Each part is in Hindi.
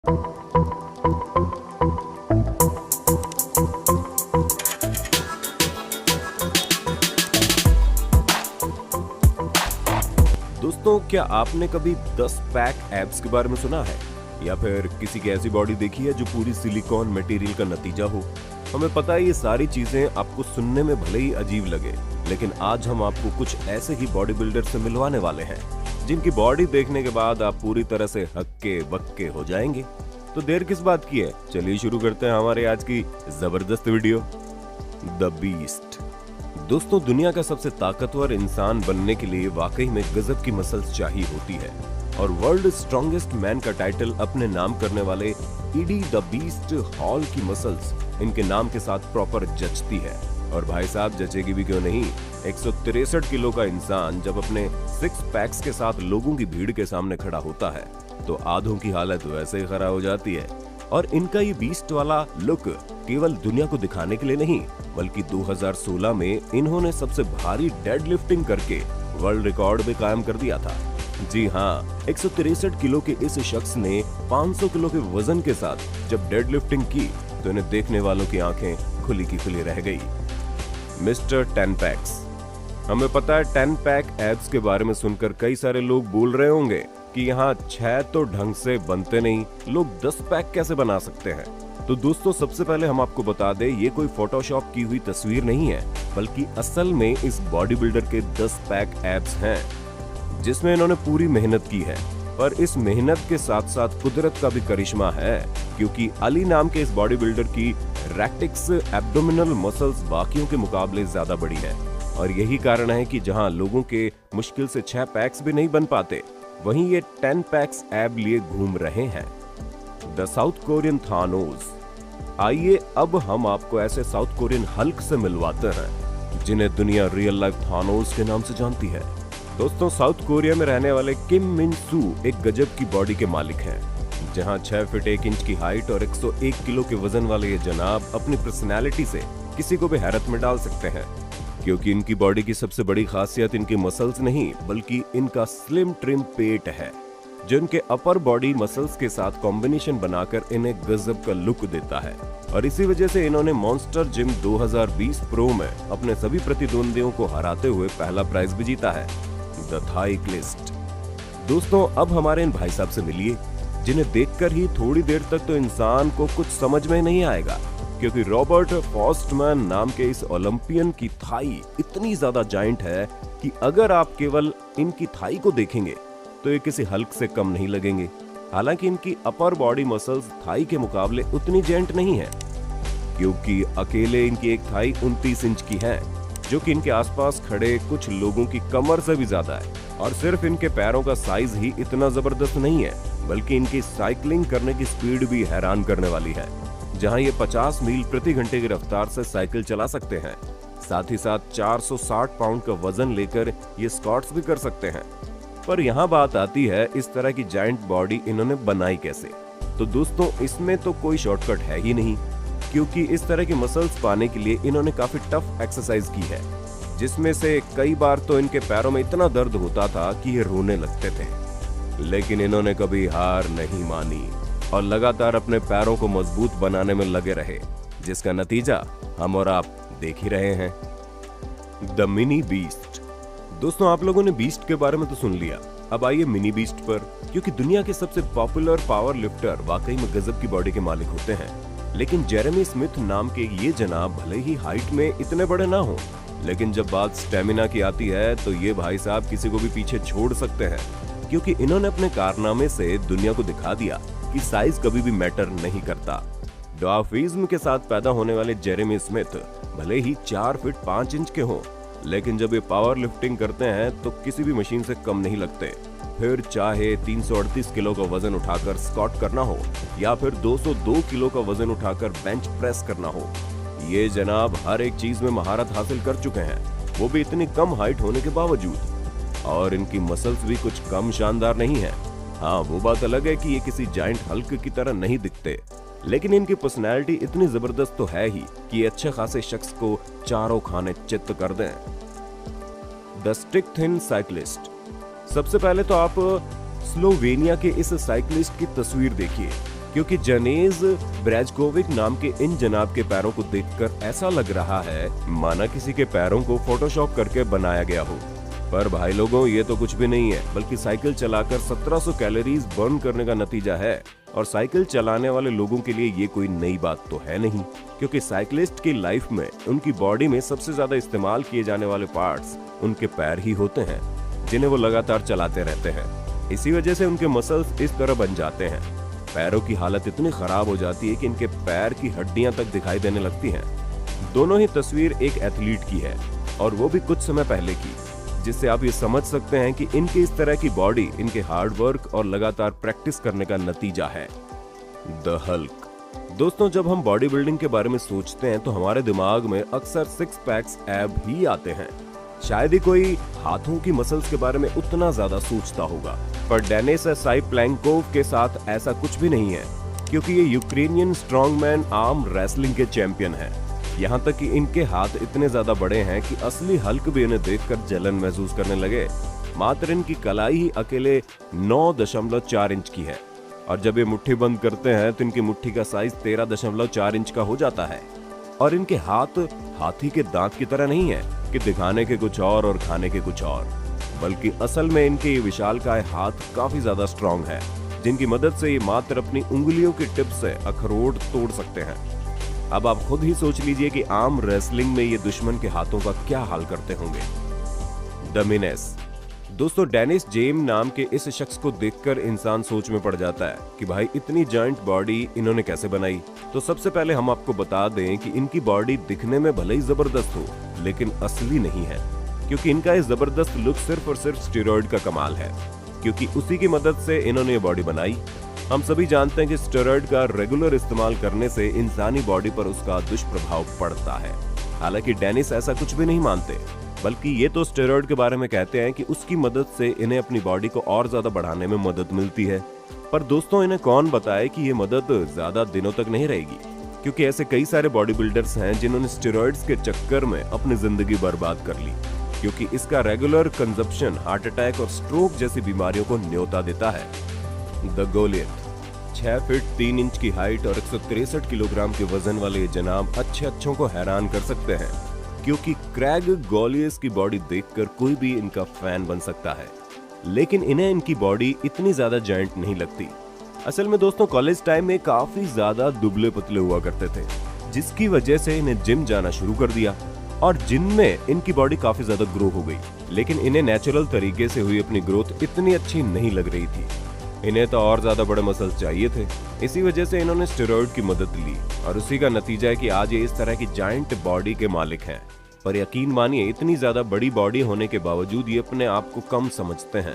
दोस्तों, क्या आपने कभी 10 पैक एब्स के बारे में सुना है या फिर किसी की ऐसी बॉडी देखी है जो पूरी सिलिकॉन मटेरियल का नतीजा हो। हमें पता है ये सारी चीजें आपको सुनने में भले ही अजीब लगे, लेकिन आज हम आपको कुछ ऐसे ही बॉडी बिल्डर से मिलवाने वाले हैं जिनकी बॉडी देखने के बाद आप पूरी तरह से हक्के बक्के हो जाएंगे। तो देर किस बात की है, चलिए शुरू करते हैं हमारे आज की जबरदस्त वीडियो, द बीस्ट। दोस्तों, दुनिया का सबसे ताकतवर इंसान बनने के लिए वाकई में गजब की मसल्स चाहिए होती है और वर्ल्ड स्ट्रॉन्गेस्ट मैन का टाइटल अपने नाम करने वाले ईडी द बीस्ट हॉल की मसल्स इनके नाम के साथ प्रॉपर जचती है। और भाई साहब, जचेगी भी क्यों नहीं। 163 किलो का इंसान जब अपने 6 पैक्स के साथ लोगों की भीड़ के सामने खड़ा होता है तो आधों की हालत वैसे ही खराब हो जाती है। और इनका ये बीस्ट वाला लुक केवल दुनिया को दिखाने के लिए नहीं, बल्कि 2016 में इन्होंने सबसे भारी डेड लिफ्टिंग करके वर्ल्ड रिकॉर्ड भी कायम कर दिया था। जी हाँ, 163 किलो के इस शख्स ने 500 किलो के वजन के साथ जब डेड लिफ्टिंग की तो इन्हें देखने वालों की आंखें खुली की खुली रह गई। Mister 10 PACS. हमें पता है 10 पैक एब्स के बारे में सुनकर कई सारे लोग बोल रहे होंगे कि यहाँ 6 तो ढंग से बनते नहीं, लोग 10 पैक कैसे बना सकते हैं। तो दोस्तों, सबसे पहले हम आपको बता दें, ये कोई फोटोशॉप की हुई तस्वीर नहीं है, बल्कि असल में इस बॉडी बिल्डर के 10 पैक एब्स हैं जिसमें इन्होंने पूरी मेहनत की है। पर इस मेहनत के साथ साथ कुदरत का भी करिश्मा है, क्योंकि अली नाम के इस बॉडी बिल्डर की रेक्टिक्स एब्डोमिनल मसल्स बाकियों के मुकाबले ज्यादा बड़ी है। और यही कारण है कि जहां लोगों के मुश्किल से 6 पैक्स भी नहीं बन पाते, वहीं ये 10 पैक्स एब लिए घूम रहे हैं। The south Korean Thanos. आइए अब हम आपको ऐसे साउथ कोरियन हल्क से मिलवाते हैं जिन्हें दुनिया रियल लाइफ थानोस के नाम से जानती है। दोस्तों, साउथ कोरिया में रहने वाले किम मिन सू एक गजब की बॉडी के मालिक हैं, जहां 6 फीट 1 इंच की हाइट और 101 किलो के वजन वाले ये जनाब अपनी पर्सनैलिटी से किसी को भी हैरत में डाल सकते हैं, क्योंकि इनकी बॉडी की सबसे बड़ी खासियत इनकी मसल्स नहीं, बल्कि इनका स्लिम ट्रिम पेट है, जो इनके अपर बॉडी मसल्स के साथ कॉम्बिनेशन बनाकर इन्हें गजब का लुक देता है। और इसी वजह से इन्होंने मॉन्स्टर जिम 2020 प्रो में अपने सभी प्रतिद्वंदियों को हराते हुए पहला प्राइज भी जीता है, द थाईक्लिस्ट। दोस्तों, अब हमारे इन भाई साहब से मिलिए, जिन्हें देखकर ही थोड़ी देर तक तो इंसान को कुछ समझ में नहीं आएगा, क्योंकि रॉबर्ट फॉस्टमैन नाम के इस ओलंपियन की थाई इतनी ज्यादा जाइंट है कि अगर आप केवल इनकी थाई को देखेंगे तो ये किसी हल्क से कम नहीं लगेंगे। हालांकि इनकी अपर बॉडी मसल्स थाई के मुकाबले उतनी जाइंट नहीं है, क्योंकि अकेले इनकी एक थाई 29 इंच की है, जो कि इनके आसपास खड़े कुछ लोगों की कमर से भी ज्यादा है। और सिर्फ इनके पैरों का साइज ही इतना जबरदस्त नहीं है, बल्कि इनकी साइकिलिंग करने की स्पीड भी हैरान करने वाली है, जहां ये 50 मील प्रति घंटे की रफ्तार से साइकिल चला सकते हैं। साथ ही साथ 460 पाउंड का वजन लेकर ये स्क्वाट्स भी कर सकते हैं। पर यहाँ बात आती है, इस तरह की जायंट बॉडी इन्होंने बनाई कैसे। तो दोस्तों, इसमें तो कोई शॉर्टकट है ही नहीं, क्योंकि इस तरह की मसल्स पाने के लिए इन्होंने काफी टफ एक्सरसाइज की है, जिसमें से कई बार तो इनके पैरों में इतना दर्द होता था कि ये रोने लगते थे। लेकिन इन्होंने कभी हार नहीं मानी और लगातार अपने पैरों को मजबूत बनाने में लगे रहे, जिसका नतीजा हम और आप देख ही रहे हैं। The mini beast. दोस्तों, आप लोगों ने बीस्ट के बारे में तो सुन लिया, अब आइए मिनी बीस्ट पर, क्योंकि दुनिया के सबसे पॉपुलर पावर लिफ्टर वाकई में गजब की बॉडी के मालिक होते हैं। लेकिन जेरेमी स्मिथ नाम के ये जनाब भले ही हाइट में इतने बड़े ना हो, लेकिन जब बात स्टेमिना की आती है तो ये भाई साहब किसी को भी पीछे छोड़ सकते हैं, क्योंकि इन्होंने अपने कारनामे से दुनिया को दिखा दिया कि साइज कभी भी मैटर नहीं करता। डॉर्फिज्म के साथ पैदा होने वाले जेरेमी स्मिथ भले ही 4 फीट 5 इंच के हों, लेकिन जब ये पावर लिफ्टिंग करते हैं तो किसी भी मशीन से कम नहीं लगते। फिर चाहे 338 किलो का वजन उठाकर स्क्वाट करना हो या फिर 202 किलो का वजन उठाकर बेंच प्रेस करना हो, ये जनाब हर एक चीज में महारत हासिल कर चुके हैं, वो भी इतनी कम हाइट होने के बावजूद। और इनकी मसल्स भी कुछ कम शानदार नहीं है। हाँ, वो बात अलग है कि ये किसी जायंट हल्क की तरह नहीं दिखते, लेकिन इनकी पर्सनैलिटी इतनी जबरदस्त तो है ही कि ये अच्छे खासे शख्स को चारों खाने चित्त कर दें। The stick thin cyclist. सबसे पहले तो आप स्लोवेनिया के इस साइकिलिस्ट की तस्वीर देखिए। क्योंकि जनेज ब्रैजकोविक नाम के इन जनाब के पैरों को देखकर ऐसा लग रहा है माना किसी के पैरों को फोटोशॉप करके बनाया गया हो। पर भाई लोगों, ये तो कुछ भी नहीं है, बल्कि साइकिल चलाकर 1700 कैलोरीज बर्न करने का नतीजा है। और साइकिल चलाने वाले लोगों के लिए ये कोई नई बात तो है नहीं, क्योंकि साइकिलिस्ट की लाइफ में उनकी बॉडी में सबसे ज्यादा इस्तेमाल किए जाने वाले पार्ट्स उनके पैर ही होते हैं, जिन्हें वो लगातार चलाते रहते हैं। इसी वजह से उनके मसल्स इस तरह बन जाते हैं। पैरों की हालत इतनी खराब हो जाती है कि इनके पैर की हड्डियां तक दिखाई देने लगती हैं। दोनों ही तस्वीर एक एथलीट की है, और वो भी कुछ समय पहले की, जिससे आप ये समझ सकते हैं कि इनकी इस तरह की बॉडी इनके हार्ड वर्क और लगातार प्रैक्टिस करने का नतीजा है। The Hulk. दोस्तों, जब हम बॉडी बिल्डिंग के बारे में सोचते हैं तो हमारे दिमाग में अक्सर 6 पैक्स एब ही आते हैं। शायद ही कोई हाथों की मसल्स के बारे में उतना ज्यादा सोचता होगा, पर डेनिस साइप्लेंकोव के साथ ऐसा कुछ भी नहीं है, क्योंकि ये यूक्रेनियन स्ट्रॉन्गमैन आर्म रेसलिंग के चैंपियन हैं। यहाँ तक कि इनके हाथ इतने ज्यादा बड़े हैं कि असली हल्क भी इन्हें देखकर जलन महसूस करने लगे। मात्र इनकी कलाई ही अकेले 9.4 इंच की है, और जब ये मुट्ठी बंद करते हैं तो इनकी मुट्ठी का साइज 13.4 इंच का हो जाता है। और इनके हाथ हाथी के दांत की तरह नहीं है कि दिखाने के कुछ और खाने के कुछ और, बल्कि असल में इनके ये विशालकाय हाथ काफी ज्यादा स्ट्रॉन्ग है, जिनकी मदद से ये मात्र अपनी उंगलियों की टिप से अखरोट तोड़ सकते हैं। अब आप खुद ही सोच लीजिए कि आर्म रेसलिंग में ये दुश्मन के हाथों का क्या हाल करते होंगे। The menace. दोस्तों, डेनिस जेम नाम के इस शख्स को देखकर इंसान सोच में पड़ जाता है कि भाई इतनी जॉइंट बॉडी इन्होंने कैसे बनाई। तो सबसे पहले हम आपको बता दें कि इनकी बॉडी दिखने में भले ही जबरदस्त हो, लेकिन असली नहीं है, क्योंकि इनका ये जबरदस्त लुक सिर्फ और सिर्फ स्टेरॉइड का कमाल है, क्योंकि उसी की मदद से इन्होंने ये बॉडी बनाई। हम सभी जानते हैं कि स्टेरॉइड का रेगुलर इस्तेमाल करने से इंसानी बॉडी पर उसका दुष्प्रभाव पड़ता है। हालांकि डेनिस ऐसा कुछ भी नहीं मानते, बल्कि ये तो स्टेरॉइड के बारे में कहते हैं कि उसकी मदद से इन्हें अपनी बॉडी को और ज्यादा बढ़ाने में मदद मिलती है। पर दोस्तों, इन्हें कौन बताए कि ये मदद ज्यादा दिनों तक नहीं रहेगी, क्योंकि ऐसे कई सारे बॉडी बिल्डर्स हैं जिन्होंने स्टेरॉइड्स के चक्कर में अपनी जिंदगी बर्बाद कर ली, क्योंकि इसका रेगुलर कंजप्शन हार्ट अटैक और स्ट्रोक जैसी बीमारियों को न्योता देता है। द गोलियत। 6 फीट 3 इंच की हाइट और 163 किलोग्राम के वजन वाले ये जनाब अच्छों को हैरान कर सकते हैं, क्योंकि क्रैग गोलियस की बॉडी देखकर कोई भी इनका फैन बन सकता है, लेकिन इन्हें इनकी बॉडी इतनी ज्यादा जॉइंट नहीं लगती। असल में दोस्तों, कॉलेज टाइम में काफी ज्यादा दुबले पतले हुआ करते थे, जिसकी वजह से इन्हें जिम जाना शुरू कर दिया, और जिम में इनकी बॉडी काफी ज्यादा ग्रो हो गई। लेकिन इन्हें नेचुरल तरीके से हुई अपनी ग्रोथ इतनी अच्छी नहीं लग रही थी, इन्हें तो और ज्यादा बड़े मसल्स चाहिए थे। इसी वजह से इन्होंने स्टेरॉइड की मदद ली, और उसी का नतीजा है कि आज ये इस तरह की जायंट बॉडी के मालिक हैं। पर यकीन मानिए, इतनी ज्यादा बड़ी बॉडी होने के बावजूद ये अपने आप को कम समझते हैं।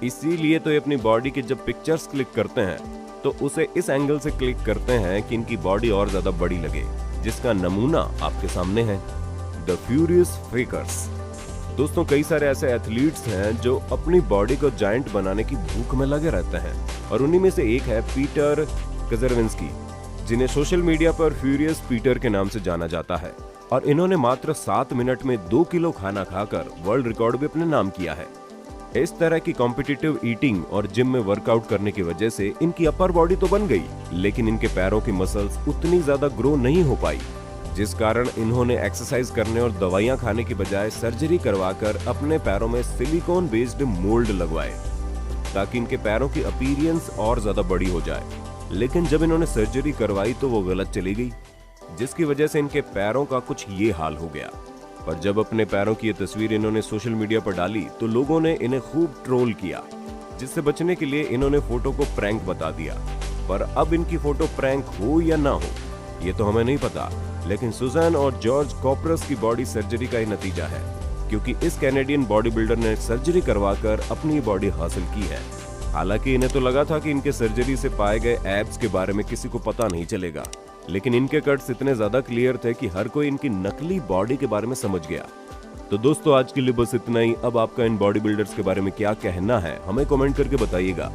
इसीलिए तो ये अपनी बॉडी के जब पिक्चर्स क्लिक करते हैं तो उसे इस एंगल से क्लिक करते हैं कि इनकी बॉडी और ज्यादा बड़ी लगे, जिसका नमूना आपके सामने है। The furious fakers. दोस्तों, कई सारे ऐसे एथलीट्स हैं जो अपनी बॉडी को जायंट बनाने की भूख में लगे रहते हैं, और उन्हीं में से एक है पीटर कज़रविंस्की, जिन्हें सोशल मीडिया पर फ्यूरियस पीटर के नाम से जाना जाता है। और इन्होंने मात्र 7 मिनट में 2 किलो खाना खाकर वर्ल्ड रिकॉर्ड भी अपने नाम किया है। इस तरह की कॉम्पिटिटिव ईटिंग और जिम में वर्कआउट करने की वजह से इनकी अपर बॉडी तो बन गई, लेकिन इनके पैरों की मसल्स उतनी ज्यादा ग्रो नहीं हो पाई, जिस कारण इन्होंने एक्सरसाइज करने और दवाइयां खाने की बजाय सर्जरी करवाकर अपने पैरों में सिलिकॉन बेस्ड मोल्ड लगवाए, ताकि इनके पैरों की अपीयरेंस और ज्यादा बड़ी हो जाए। लेकिन जब इन्होंने सर्जरी करवाई तो वो गलत चली गई, जिसकी वजह से इनके पैरों का कुछ ये हाल हो गया। पर जब अपने पैरों की ये तस्वीर इन्होंने सोशल मीडिया पर डाली तो लोगों ने इन्हें खूब ट्रोल किया, जिससे बचने के लिए इन्होंने फोटो को प्रैंक बता दिया। पर अब इनकी फोटो प्रैंक हो या ना हो ये तो हमें नहीं पता, लेकिन सुजैन और जॉर्ज कॉपरस की बॉडी सर्जरी का ही नतीजा है, क्योंकि इस कैनेडियन बॉडी बिल्डर ने सर्जरी करवाकर अपनी बॉडी हासिल की है। हालांकि इन्हें तो लगा था कि इनके सर्जरी से पाए गए एब्स के बारे में किसी को पता नहीं चलेगा, लेकिन इनके कट्स इतने ज्यादा क्लियर थे कि हर कोई इनकी नकली बॉडी के बारे में समझ गया। तो दोस्तों, आज के लिए बस इतना ही। अब आपका इन बॉडी बिल्डर्स के बारे में क्या कहना है, हमें कमेंट करके बताइएगा।